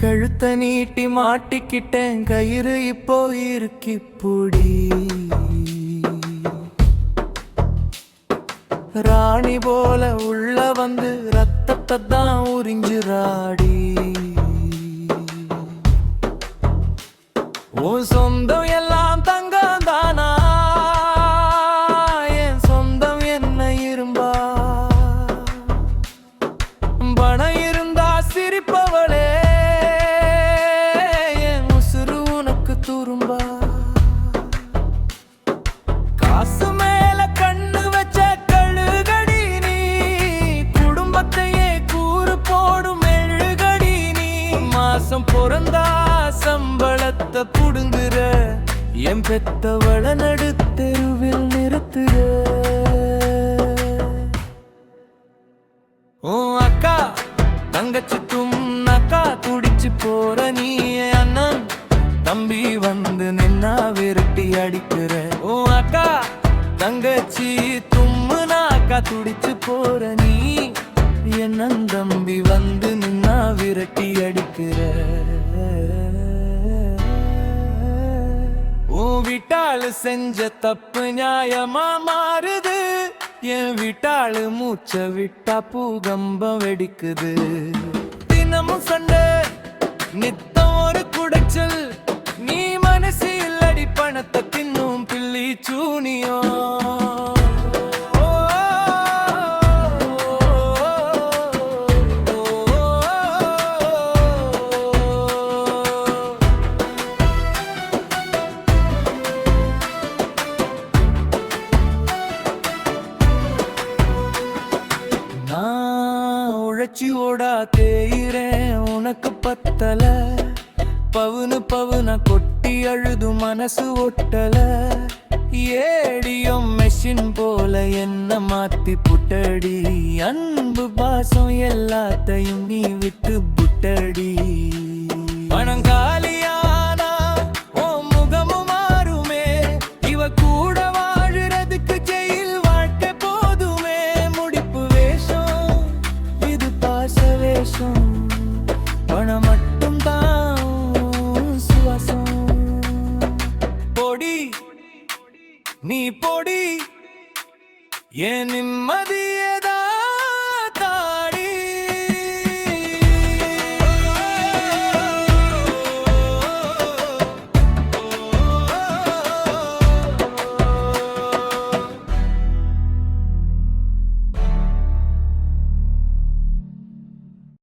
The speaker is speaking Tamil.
கழுத்த நீட்டி மாட்டிக்கிட்டேன் கயிறு இப்போ இருக்கிப்புடி ராணி போல உள்ள வந்து ரத்தத்தை தான் உறிஞ்சுராடி உன் சொந்தம் எல்லாம் தங்கம் தானா என் சொந்தம் என்ன இரும்பா பணம் இருந்தா சிரிப்பவளே என் உசுறு உனக்கு துரும்பா காசு மேல கண்ணு வச்ச கழுகடி நீ குடும்பத்தையே கூறு போடும் மெழுகடி நீ மாசம் பொறந்தா சம்பளத்தை புடுங்குற என் பெத்தவள நடுத்தெருவில் நிறுத்துற உன் அக்கா தங்கச்சி தும்னாக்கா துடிச்சு போற நீ அண்ணன் தம்பி வந்து நின்னா விரட்டி அடிக்கிற உன் அக்கா தங்கச்சி தும்முனாக்கா துடிச்சு போற நீ அண்ணன் தம்பி வந்து நின்னா விரட்டி அடிக்கிற உன் வீட்டாளு செஞ்ச தப்பு நியாயமா மாறுது என் வீட்டாளு மூச்ச விட்டா பூகம்பம் வெடிக்குது தினமும் சண்டை நித்தம் ஒரு குடைச்சல் நீ மனசு இல்லடி பணத்தை தின்னும் பிள்ளி சூனியோ உழைச்சியோடா தேயிறேன் உனக்கு பத்தல பவுன கொட்டி அழுது மனசு ஒட்டல ஏடியும் மெஷின் போல என்ன மாத்தி புட்டடி அன்பு பாசம் எல்லாத்தையும் நீ விட்டு புட்டடி